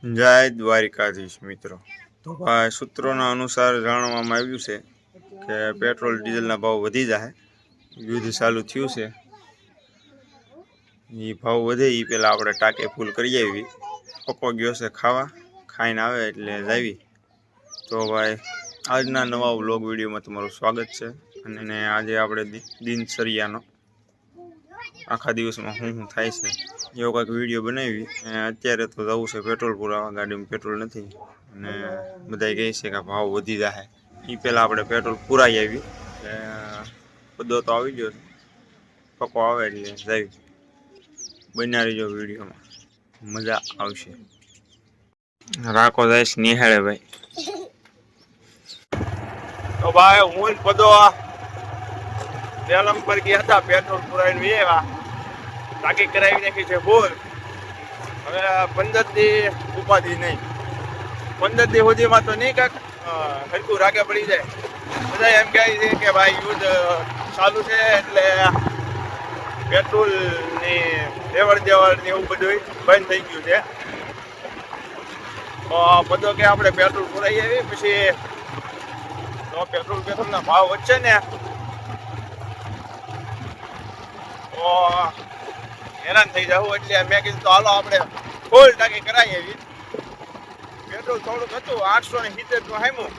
જય દ્વારિકાધીશ મિત્રો. તો આ સૂત્રોના અનુસાર જાણવામાં આવ્યું છે કે પેટ્રોલ ડીઝલના ભાવ વધી જાય. યુદ્ધ ચાલુ થયું છે, એ ભાવ વધે એ પહેલાં આપણે ટાંકે ફૂલ કરી આવી. પપ્પો ગયો છે ખાવા, ખાઈને આવે એટલે જાવી. તો ભાઈ આજના નવા વ્લોગ વિડીયોમાં તમારું સ્વાગત છે. અને આજે આપણે દિનચર્યાનો આખા દિવસમાં શું થાય છે એવો કંઈક વિડીયો બનાવી. અત્યારે તો જવું છે પેટ્રોલ પુરાવા, ગાડીમાં પેટ્રોલ નથી અને બધા કહે છે કે ભાવ વધી જાય. એ પહેલાં આપણે પેટ્રોલ પુરાઈ આવી. બધો તો આવી ગયો છે, પપ્પો આવે એટલે જાય. બન્યા રહીજો વિડીયોમાં, મજા આવશે. રાખો જાય નિહાળે ભાઈ. તો ભાઈ હું બધો બેલમ પર ગયા હતા, પેટ્રોલ પુરાવીને આવ્યા, ટાંકી કરાવી નાખી છે ફૂલ. હવે 15 દી ઉપાધિ નહીં, 15 દી સુધીમાં તો નહીં કાંક હરકું રાગે પડી જાય. બધા એમ કહે છે કે ભાઈ યુદ્ધ ચાલુ છે એટલે પેટ્રોલની લેવડ દેવડ ને એવું બધું બંધ થઈ ગયું છે. બધો કે આપણે પેટ્રોલ પુરાઈ આવી પછી તો પેટ્રોલના ભાવ વધશે ને તો હેરાન થઈ જવું. એટલે મેં કીધું તો હાલો આપણે ફૂલ ટાંકી કરાવી આવી. પેટ્રોલ થોડુંક હતું 870 નું હામ્યું.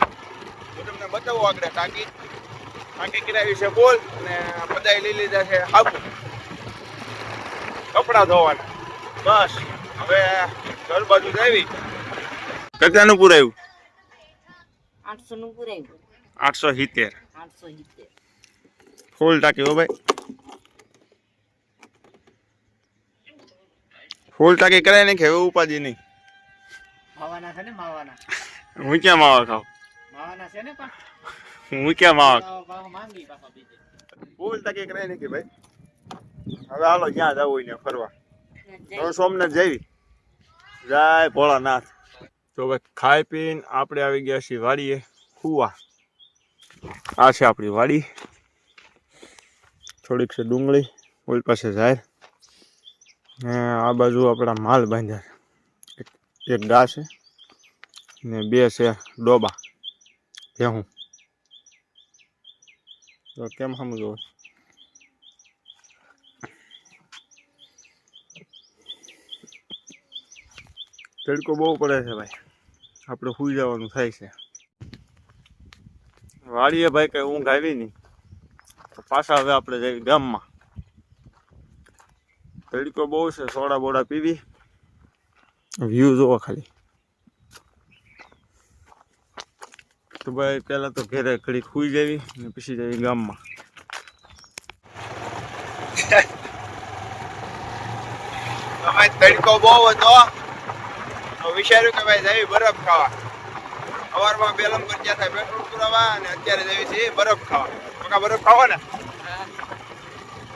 હું તમને બતાવું આગળ ટાંકી કરાવી છે બોલ. અને બધા લઈ લીધા છે હાબુ, કપડા ધોવાના. બસ હવે ઘર બાજુ જાવી. કેટલાનું પુરાયું? 800 નું પુરાયું. 870 ફૂલ ટાંકી. હો ભાઈ, ફૂલ ટાંકી કરાય ને કે હવે ઉપાધિ નહીં. માવાના છે ને, માવાના. હું ક્યાં માવા ખાવ? માવાના છે ને પણ હું ક્યાં માવા ભાવ માંગી પાછા બીજે. ફૂલ ટાંકી કરાય ને કે ભાઈ. હવે હાલો જ્યાં જવું હોય ને ફરવા. હવે સોમનાથ જઈ. જય ભોળાનાથ. તો ભાઈ ખાઈ પીને આપણે આવી ગયા છીએ વાડીએ કુવા. આ છે આપણી વાડી. થોડીક છે ડુંગળી, ઓલ પાસે જાય. આ બાજુ આપણા માલ બાંધ્યા છે. એક ગા છે ને 2 છે ડોબા. હું તો કેમ સમજો? તડકો બહુ પડે છે ભાઈ, આપણે સુઈ જવાનું થાય છે. વાડીએ ભાઈ કઈ ઊંઘ આવી નહીં તો પાછા હવે આપણે જઈએ ગામમાં. તડકો બહુ છે, સોડા બોડા પીવી. વ્યૂ જોવો ખાલી. તો ભાઈ પહેલા તો ઘરે ઘડી સુઈ જવી ને પછી જઈએ ગામમાં. તડકો બહુ હતો તો વિચાર્યું કે ભાઈ જઈએ બરફ ખાવા. સવારમાં બેલમ પર ગયા થાય પેટ્રોલ પુરાવા અને અત્યારે જઈએ છીએ બરફ ખાવા. બરફ ખાવા ને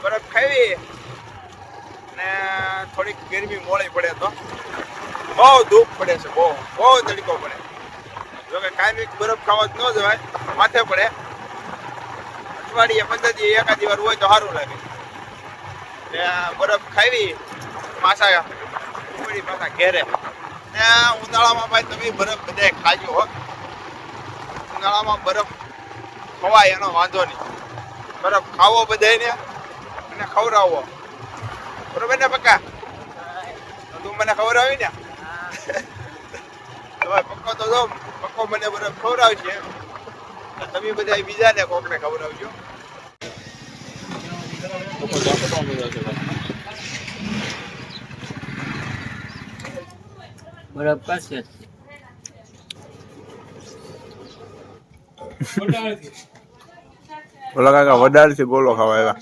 બરફ ખાવી ને થોડીક ગરમી મોડી પડે તો બહુ ધૂપ પડે છે, બહુ તડકો પડે. જોકે કાયમી બરફ ખાવા જ ન જવાય, માથે પડે. અઠવાડિયે 15 દી એકાદી વાર હોય તો સારું લાગે. બરફ ખાવી પાછા ઘેરે. ને ઉનાળામાં ભાઈ તમે બરફ બધા ખાજો હો. ઉનાળામાં બરફ ખવાય એનો વાંધો નહીં. બરફ ખાવો બધાને અને ખવડાવો. બરોબર ને પક્કા? તું મને ખવડાવી ને? પક્કો તો જો પક્કો મને બરફ ખવડાવશે. તમે બધા બીજાને કોકને ખવડાવજો. બરફ કરશે. ઓલા કાકા વડાર થી ગોલો ખાવા આવ્યા.